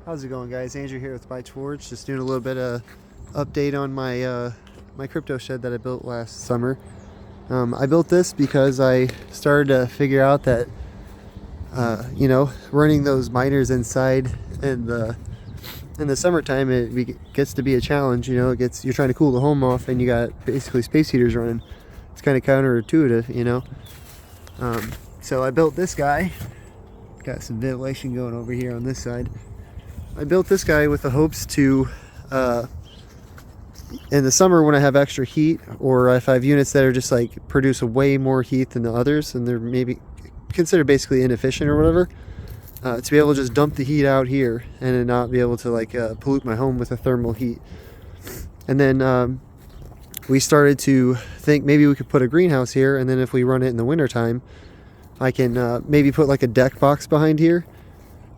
How's it going, guys? Andrew here with Byteforge. Just doing a little bit of update on my my crypto shed that I built last summer. I built this because I started to figure out that running those miners inside in the summertime, it gets to be a challenge. You're trying to cool the home off, and you got basically space heaters running. It's kind of counterintuitive. So I built this guy. Got some ventilation going over here on this side. I built this guy with the hopes to, in the summer when I have extra heat, or if I have units that are just like produce way more heat than the others, and they're maybe considered basically inefficient or whatever, to be able to just dump the heat out here and then not be able to pollute my home with the thermal heat. And then we started to think maybe we could put a greenhouse here, and then if we run it in the wintertime, I can maybe put like a deck box behind here.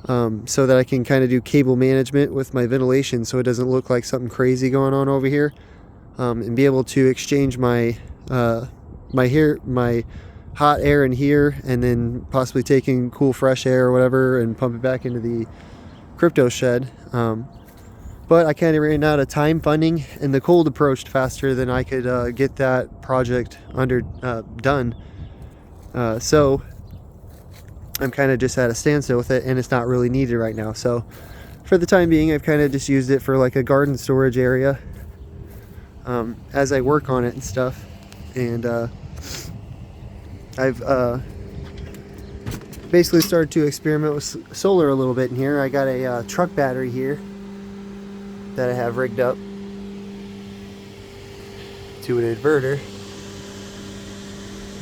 So that I can kind of do cable management with my ventilation, so it doesn't look like something crazy going on over here, and be able to exchange my my hot air in here, and then possibly taking cool fresh air or whatever and pump it back into the crypto shed. But I kind of ran out of time, funding, and the cold approached faster than I could get that project done. So I'm kind of just at a standstill with it, and it's not really needed right now. So for the time being, I've kind of just used it for like a garden storage area as I work on it and stuff. And I've basically started to experiment with solar a little bit in here. I got a truck battery here that I have rigged up to an inverter,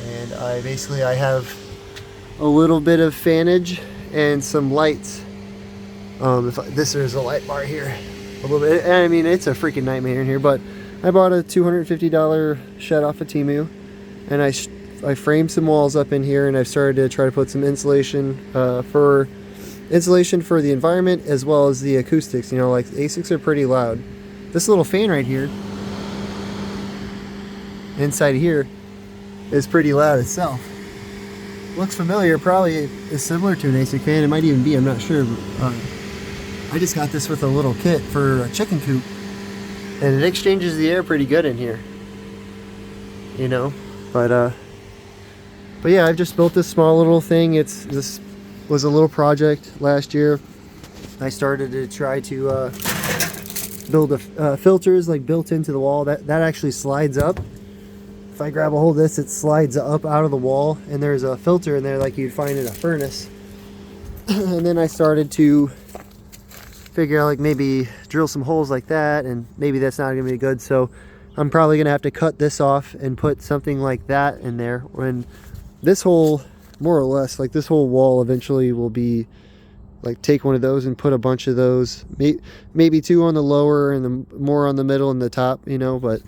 and I have a little bit of fanage and some lights. There's a light bar here a little bit. I mean, it's a freaking nightmare in here, but I bought a $250 shed off of Teemu, and I framed some walls up in here, and I've started to try to put some insulation for the environment as well as the acoustics. Like ASICs are pretty loud. This little fan right here inside here is pretty loud itself. Looks familiar, probably is similar to an ASIC fan. It might even be, I'm not sure. I just got this with a little kit for a chicken coop, and it exchanges the air pretty good in here. But yeah, I've just built this small little thing. This was a little project last year. I started to try to build filters like built into the wall. That actually slides up. If I grab a hold of this, it slides up out of the wall, and there's a filter in there like you'd find in a furnace. And then I started to figure out, like, maybe drill some holes like that, and maybe that's not gonna be good, so I'm probably gonna have to cut this off and put something like that in there. When this whole, more or less, like this whole wall eventually will be like, take one of those and put a bunch of those, maybe two on the lower and the more on the middle and the top, but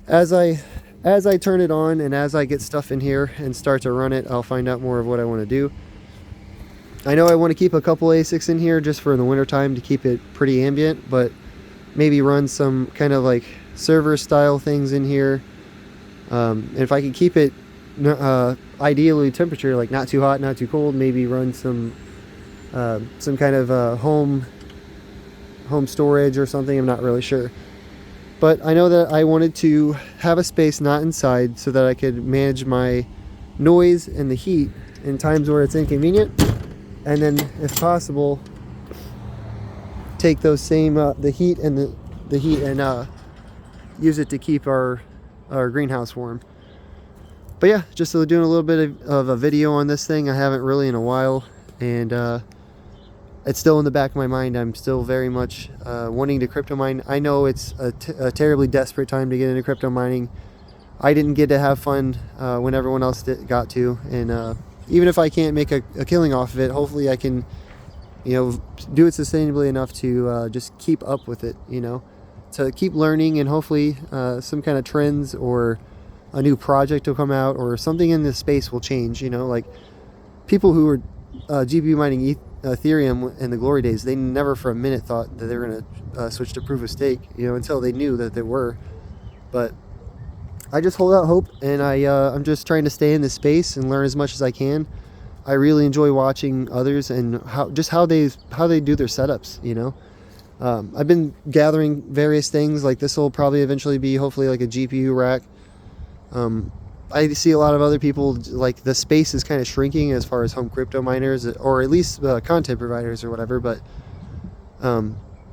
as I turn it on and as I get stuff in here and start to run it, I'll find out more of what I want to do. I know I want to keep a couple ASICs in here just for the winter time to keep it pretty ambient, but maybe run some kind of like server style things in here. And if I can keep it ideally temperature, like not too hot, not too cold, maybe run some kind of home storage or something. I'm not really sure. But I know that I wanted to have a space not inside so that I could manage my noise and the heat in times where it's inconvenient. And then, if possible, take those same, the heat and use it to keep our greenhouse warm. But yeah, just doing a little bit of a video on this thing. I haven't really in a while, and it's still in the back of my mind. I'm still very much wanting to crypto mine. I know it's a terribly desperate time to get into crypto mining. I didn't get to have fun when everyone else got to, and even if I can't make a killing off of it, hopefully I can, do it sustainably enough to just keep up with it, to keep learning, and hopefully some kind of trends or a new project will come out, or something in this space will change. Like people who were GPU mining Ethereum in the glory days, they never for a minute thought that they were going to switch to proof of stake, until they knew that they were. But I just hold out hope, and I'm just trying to stay in this space and learn as much as I can. I really enjoy watching others and how they do their setups, you know. I've been gathering various things, like this will probably eventually be hopefully like a GPU rack. I see a lot of other people, like the space is kind of shrinking as far as home crypto miners, or at least content providers or whatever. But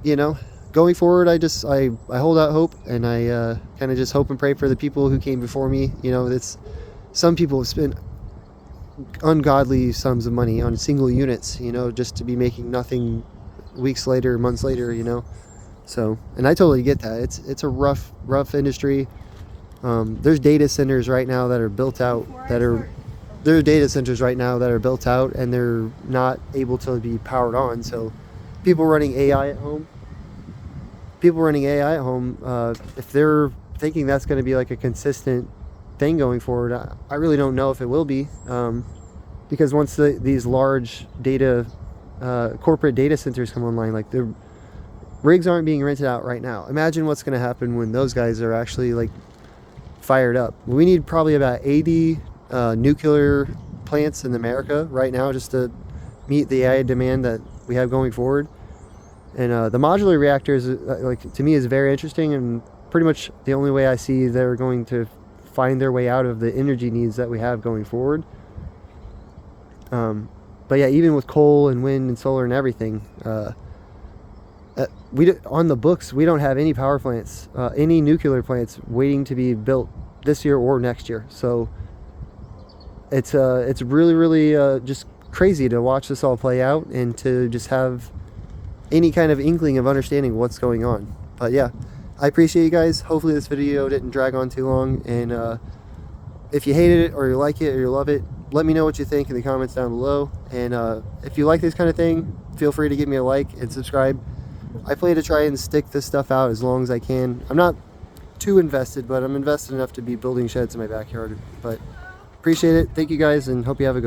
you know, going forward, I hold out hope, and I kind of just hope and pray for the people who came before me. You know, it's some people have spent ungodly sums of money on single units, you know, just to be making nothing weeks later, months later, you know. So, and I totally get that. It's a rough industry. There's data centers right now that are built out there are data centers right now that are built out and they're not able to be powered on. So people running AI at home, if they're thinking that's going to be like a consistent thing going forward, I really don't know if it will be, because once these large corporate data centers come online, like the rigs aren't being rented out right now. Imagine what's going to happen when those guys are actually like fired up. We need probably about 80 nuclear plants in America right now just to meet the AI demand that we have going forward. And the modular reactors, like, to me, is very interesting, and pretty much the only way I see they're going to find their way out of the energy needs that we have going forward. But yeah, even with coal and wind and solar and everything, on the books, we don't have any power plants, any nuclear plants waiting to be built this year or next year. So it's really just crazy to watch this all play out and to just have any kind of inkling of understanding what's going on. But yeah, I appreciate you guys. Hopefully this video didn't drag on too long, and if you hated it or you like it or you love it, let me know what you think in the comments down below. And if you like this kind of thing, feel free to give me a like and subscribe. I plan to try and stick this stuff out as long as I can. I'm not too invested, but I'm invested enough to be building sheds in my backyard. But appreciate it. Thank you guys, and hope you have a good one.